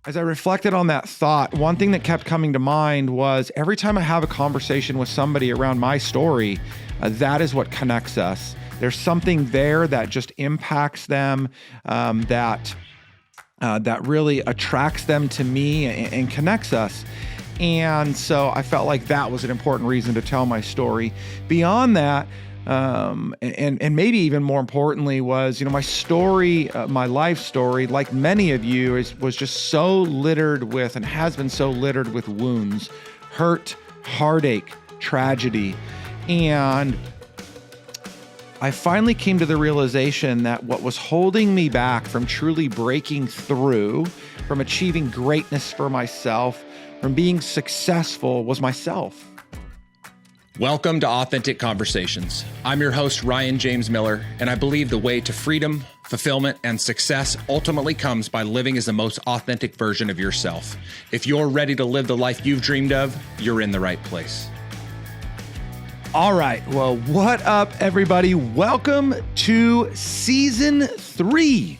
As I reflected on that thought, one thing that kept coming to mind was every time I have a conversation with somebody around my story, that is what connects us. There's something there that just impacts them, that really attracts them to me and connects us. And so I felt like that was an important reason to tell my story. Beyond that, and maybe even more importantly was, my story, my life story, like many of you, was just so littered with, and has been so littered with wounds, hurt, heartache, tragedy. And I finally came to the realization that what was holding me back from truly breaking through, from achieving greatness for myself, from being successful, was myself. Welcome to Authentic Conversations. I'm your host, Ryan James Miller, and I believe the way to freedom, fulfillment, and success ultimately comes by living as the most authentic version of yourself. If you're ready to live the life you've dreamed of, you're in the right place. All right. Well, what up, everybody? Welcome to season three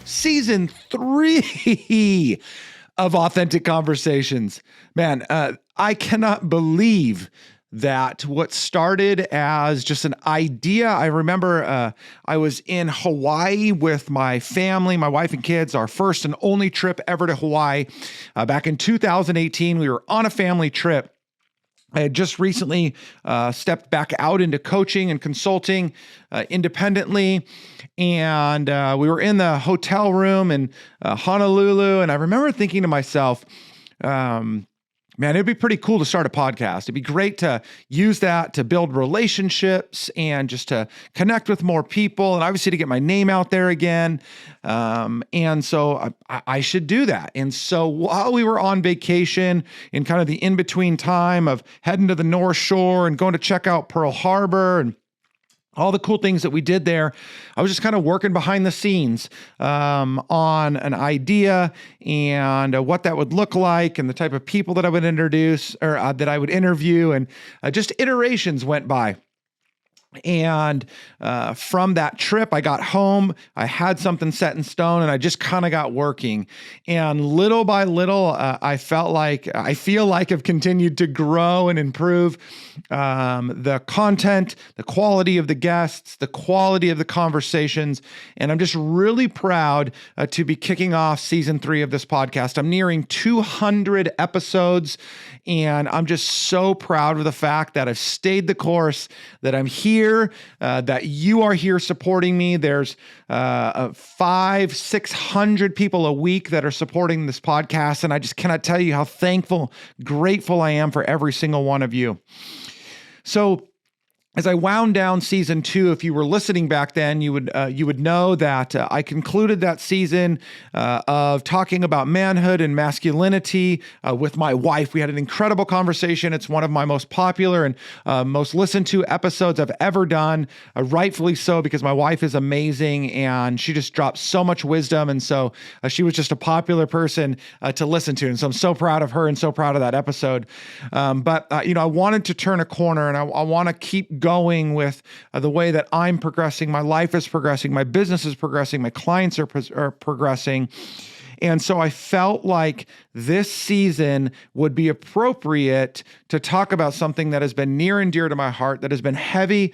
of Authentic Conversations. Man, I cannot believe that what started as just an idea. I remember I was in Hawaii with my family, my wife and kids, our first and only trip ever to Hawaii. Back in 2018, we were on a family trip. I had just recently stepped back out into coaching and consulting independently. And we were in the hotel room in Honolulu. And I remember thinking to myself, man, it'd be pretty cool to start a podcast. It'd be great to use that to build relationships and just to connect with more people, and obviously to get my name out there again. And so I should do that. And so while we were on vacation, in kind of the in-between time of heading to the North Shore and going to check out Pearl Harbor and all the cool things that we did there, I was just kind of working behind the scenes on an idea and what that would look like and the type of people that I would introduce or that I would interview, and just iterations went by. And from that trip, I got home, I had something set in stone, and I just kind of got working. And little by little, I feel like I've continued to grow and improve the content, the quality of the guests, the quality of the conversations. And I'm just really proud to be kicking off season 3 of this podcast. I'm nearing 200 episodes, and I'm just so proud of the fact that I've stayed the course, that I'm here, that you are here supporting me. There's 500-600 people a week that are supporting this podcast, and I just cannot tell you how thankful, grateful I am for every single one of you. So as I wound down season 2, if you were listening back then, you would know that I concluded that season of talking about manhood and masculinity with my wife. We had an incredible conversation. It's one of my most popular and most listened to episodes I've ever done, rightfully so, because my wife is amazing and she just dropped so much wisdom. And so she was just a popular person to listen to. And so I'm so proud of her and so proud of that episode. But I wanted to turn a corner, and I want to keep going with the way that I'm progressing. My life is progressing. My business is progressing. My clients are progressing. And so I felt like this season would be appropriate to talk about something that has been near and dear to my heart, that has been heavy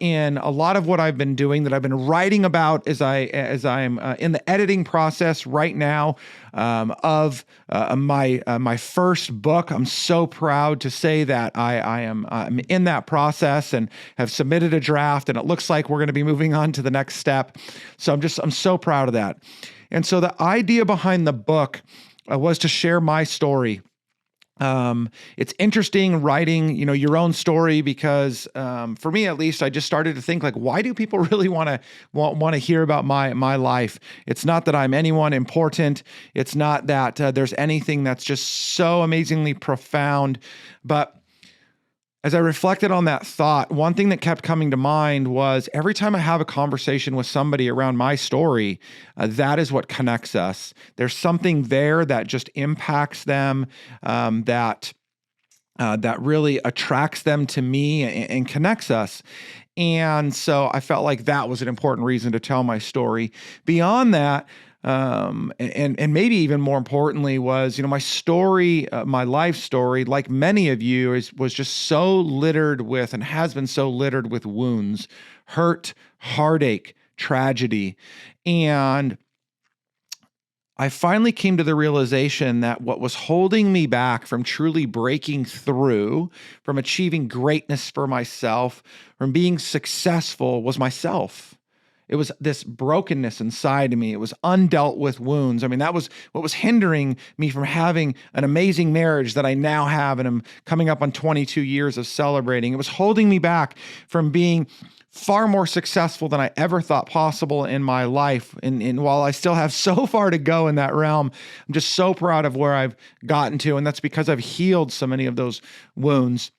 in a lot of what I've been doing, that I've been writing about as I'm in the editing process right now of my first book. I'm so proud to say that I'm in that process and have submitted a draft, and it looks like we're going to be moving on to the next step. So I'm so proud of that. And so the idea behind the book was to share my story. It's interesting writing, your own story, because for me, at least, I just started to think, like, why do people really want to hear about my life? It's not that I'm anyone important. It's not that there's anything that's just so amazingly profound, but as I reflected on that thought, one thing that kept coming to mind was every time I have a conversation with somebody around my story, that is what connects us. There's something there that just impacts them, that really attracts them to me and connects us. And so I felt like that was an important reason to tell my story. Beyond that, and maybe even more importantly was, my story, my life story, like many of you, was just so littered with, and has been so littered with wounds, hurt, heartache, tragedy. And I finally came to the realization that what was holding me back from truly breaking through, from achieving greatness for myself, from being successful, was myself. It was this brokenness inside of me. It was undealt with wounds. I mean, that was what was hindering me from having an amazing marriage that I now have, and I'm coming up on 22 years of celebrating. It was holding me back from being far more successful than I ever thought possible in my life. And while I still have so far to go in that realm, I'm just so proud of where I've gotten to. And that's because I've healed so many of those wounds.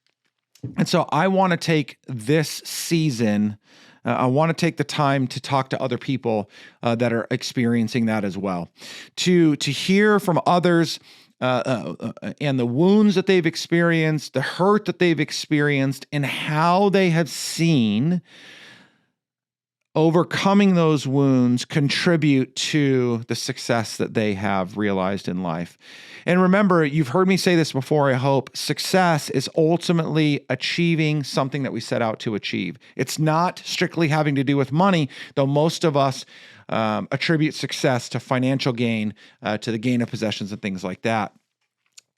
And so I want to take this season, I want to take the time to talk to other people that are experiencing that as well, to hear from others and the wounds that they've experienced, the hurt that they've experienced, and how they have seen overcoming those wounds contribute to the success that they have realized in life. And remember, you've heard me say this before, I hope, success is ultimately achieving something that we set out to achieve. It's not strictly having to do with money, though most of us attribute success to financial gain, to the gain of possessions and things like that.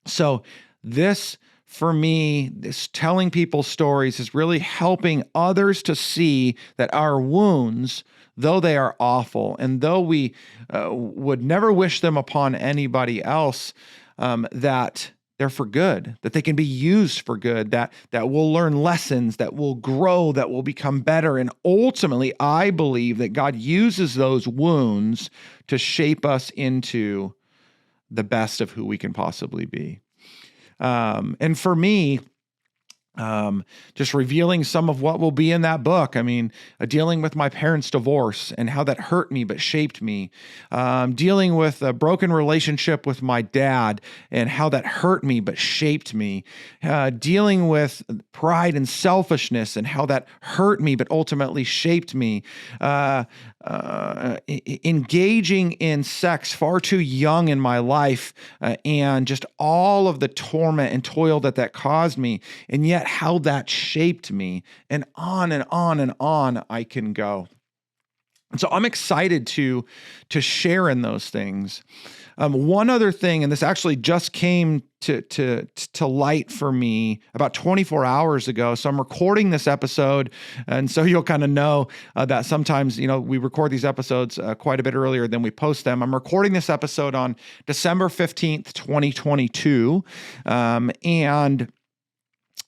So this, for me, this telling people stories is really helping others to see that our wounds, though they are awful, and though we would never wish them upon anybody else, that they're for good, that they can be used for good, that we'll learn lessons, that will grow, that will become better. And ultimately, I believe that God uses those wounds to shape us into the best of who we can possibly be. And for me, just revealing some of what will be in that book. I mean, dealing with my parents' divorce and how that hurt me but shaped me. Dealing with a broken relationship with my dad and how that hurt me but shaped me. Dealing with pride and selfishness and how that hurt me but ultimately shaped me. Engaging in sex far too young in my life, and just all of the torment and toil that caused me, and yet how that shaped me, and on and on and on I can go. And so I'm excited to share in those things. One other thing, and this actually just came to light for me about 24 hours ago. So I'm recording this episode, and so you'll kind of know that sometimes, we record these episodes quite a bit earlier than we post them. I'm recording this episode on December 15th, 2022, and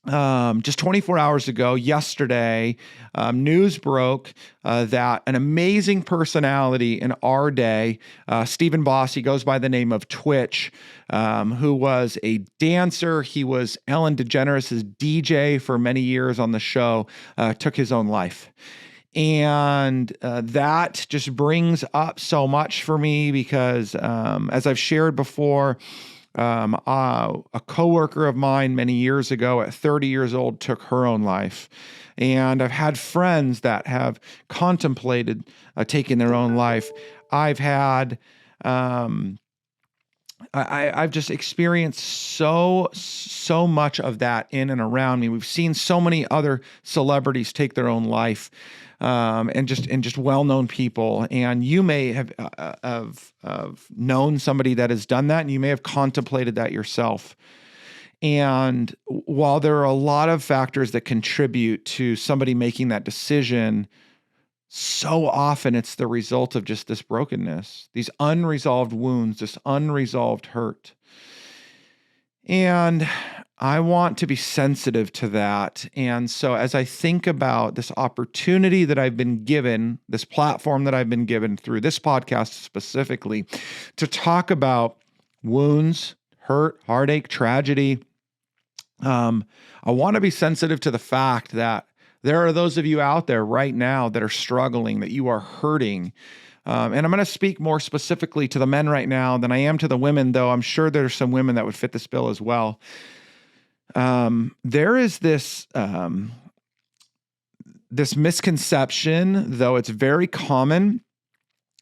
just 24 hours ago, yesterday, news broke that an amazing personality in our day, Stephen Boss, he goes by the name of Twitch, who was a dancer. He was Ellen DeGeneres' DJ for many years on the show, took his own life. And that just brings up so much for me because, as I've shared before, a coworker of mine many years ago at 30 years old took her own life. And I've had friends that have contemplated taking their own life. I've had, I've just experienced so much of that in and around me. We've seen so many other celebrities take their own life. And just well-known people, and you may have known somebody that has done that, and you may have contemplated that yourself. And while there are a lot of factors that contribute to somebody making that decision, so often it's the result of just this brokenness, these unresolved wounds, this unresolved hurt. And I want to be sensitive to that. And so as I think about this opportunity that I've been given, this platform that I've been given through this podcast specifically, to talk about wounds, hurt, heartache, tragedy, I want to be sensitive to the fact that there are those of you out there right now that are struggling, that you are hurting. And I'm going to speak more specifically to the men right now than I am to the women, though I'm sure there's some women that would fit this bill as well. There is this misconception, though it's very common,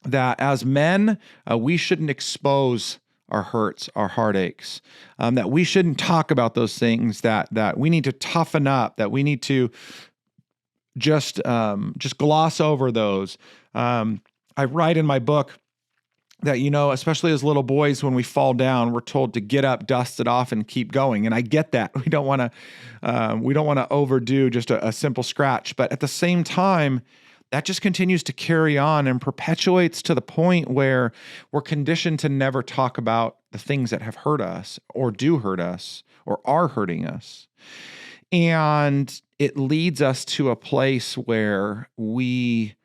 that as men, we shouldn't expose our hurts, our heartaches, that we shouldn't talk about those things, that we need to toughen up, that we need to just gloss over those. I write in my book that, especially as little boys, when we fall down, we're told to get up, dust it off, and keep going. And I get that. We don't want to overdo just a simple scratch. But at the same time, that just continues to carry on and perpetuates to the point where we're conditioned to never talk about the things that have hurt us or do hurt us or are hurting us. And it leads us to a place where we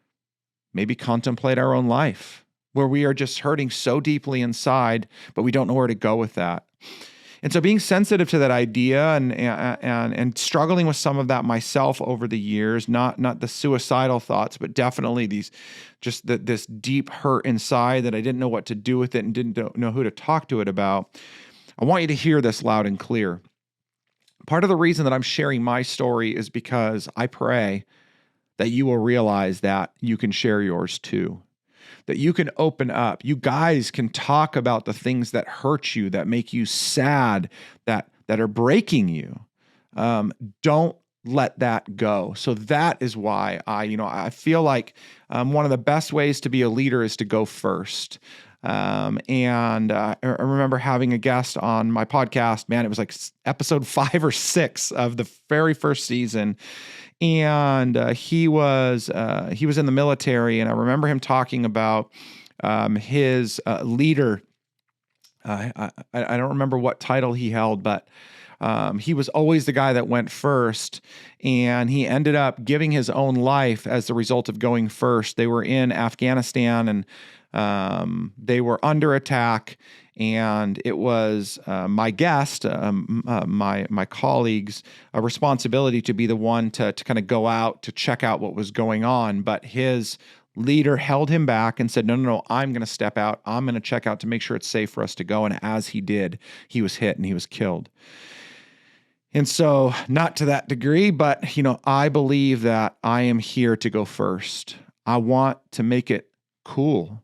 maybe contemplate our own life, where we are just hurting so deeply inside, but we don't know where to go with that. And so being sensitive to that idea and struggling with some of that myself over the years, not the suicidal thoughts, but definitely this deep hurt inside that I didn't know what to do with it and didn't know who to talk to it about. I want you to hear this loud and clear. Part of the reason that I'm sharing my story is because I pray that you will realize that you can share yours too, that you can open up. You guys can talk about the things that hurt you, that make you sad, that are breaking you. Don't let that go. So that is why I feel like one of the best ways to be a leader is to go first. I remember having a guest on my podcast, man, it was like episode 5 or 6 of the very first season. And he was in the military, and I remember him talking about his leader. I don't remember what title he held, but he was always the guy that went first, and he ended up giving his own life as the result of going first. They were in Afghanistan, and they were under attack, and it was my guest, my colleague's responsibility to be the one to kind of go out to check out what was going on. But his leader held him back and said, no, I'm going to step out. I'm going to check out to make sure it's safe for us to go. And as he did, he was hit and he was killed. And so, not to that degree, but, I believe that I am here to go first. I want to make it cool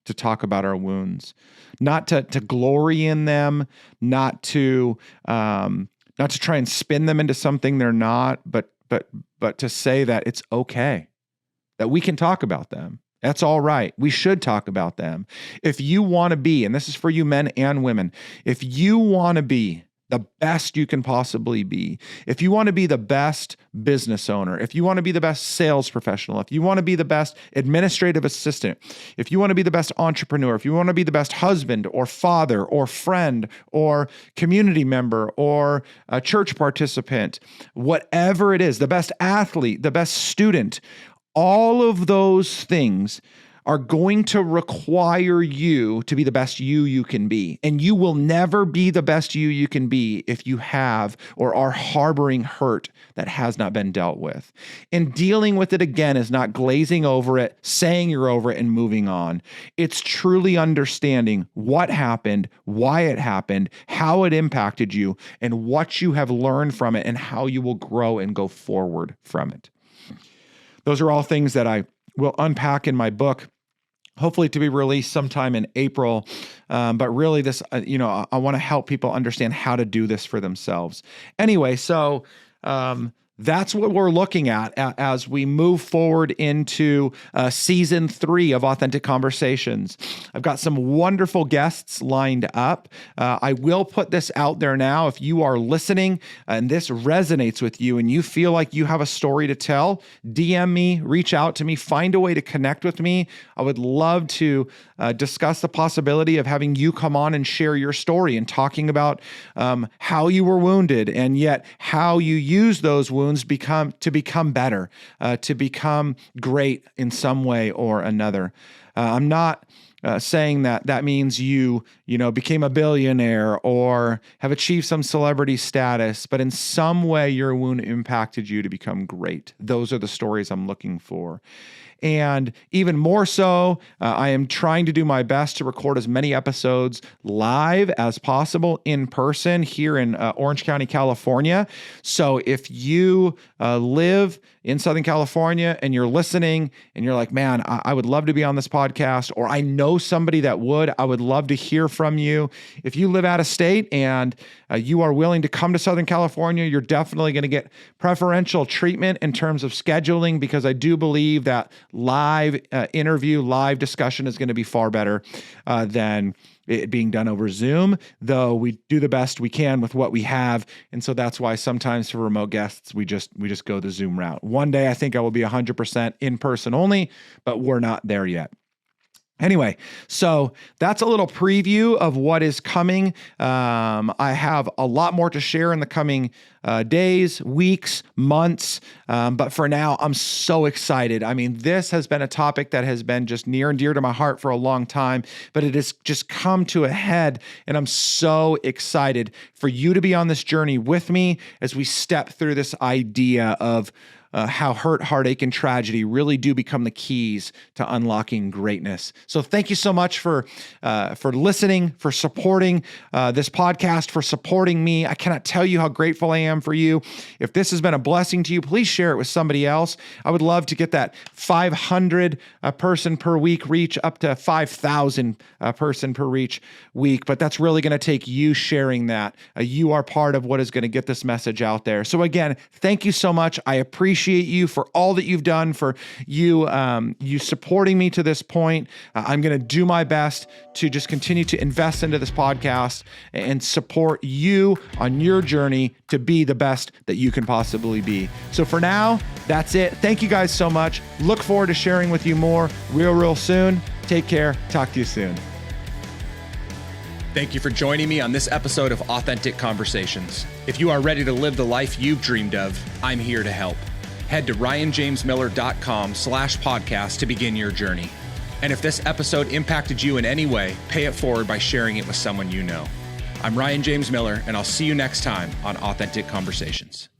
to talk about our wounds, not to glory in them, not to try and spin them into something they're not, but to say that it's okay, that we can talk about them. That's all right. We should talk about them. If you want to be, and this is for you men and women, if you want to be the best you can possibly be, if you want to be the best business owner, if you want to be the best sales professional, if you want to be the best administrative assistant, if you want to be the best entrepreneur, if you want to be the best husband or father or friend or community member or a church participant, whatever it is, the best athlete, the best student, all of those things are going to require you to be the best you can be. And you will never be the best you can be if you have or are harboring hurt that has not been dealt with. And dealing with it again is not glazing over it, saying you're over it and moving on. It's truly understanding what happened, why it happened, how it impacted you, and what you have learned from it and how you will grow and go forward from it. Those are all things that I will unpack in my book, hopefully to be released sometime in April. But really this, I want to help people understand how to do this for themselves. Anyway, so that's what we're looking at as we move forward into season 3 of Authentic Conversations. I've got some wonderful guests lined up. I will put this out there now. If you are listening and this resonates with you and you feel like you have a story to tell, DM me, reach out to me, find a way to connect with me. I would love to discuss the possibility of having you come on and share your story and talking about how you were wounded and yet how you use those wounds to become better, to become great in some way or another. I'm not saying that means you became a billionaire or have achieved some celebrity status, but in some way your wound impacted you to become great. Those are the stories I'm looking for. And even more so, I am trying to do my best to record as many episodes live as possible in person here in Orange County, California. So if you live in Southern California and you're listening and you're like, man, I would love to be on this podcast, or I know somebody that would, I would love to hear from you. If you live out of state and you are willing to come to Southern California, you're definitely going to get preferential treatment in terms of scheduling, because I do believe that live interview, live discussion is going to be far better than it being done over Zoom, though we do the best we can with what we have. And so that's why sometimes for remote guests, we just go the Zoom route. One day, I think I will be 100% in person only, but we're not there yet. Anyway, so that's a little preview of what is coming. I have a lot more to share in the coming days, weeks, months. But for now, I'm so excited. I mean, this has been a topic that has been just near and dear to my heart for a long time, but it has just come to a head. And I'm so excited for you to be on this journey with me as we step through this idea of how hurt, heartache, and tragedy really do become the keys to unlocking greatness. So thank you so much for listening, for supporting this podcast, for supporting me. I cannot tell you how grateful I am for you. If this has been a blessing to you, please share it with somebody else. I would love to get that 500 person per week reach up to 5,000 person per reach week, but that's really going to take you sharing that. You are part of what is going to get this message out there. So again, thank you so much. I appreciate you for all that you've done, for you supporting me to this point. I'm going to do my best to just continue to invest into this podcast and support you on your journey to be the best that you can possibly be. So for now, that's it. Thank you guys so much. Look forward to sharing with you more real soon. Take care. Talk to you soon. Thank you for joining me on this episode of Authentic Conversations. If you are ready to live the life you've dreamed of, I'm here to help. Head to ryanjamesmiller.com/podcast to begin your journey. And if this episode impacted you in any way, pay it forward by sharing it with someone you know. I'm Ryan James Miller, and I'll see you next time on Authentic Conversations.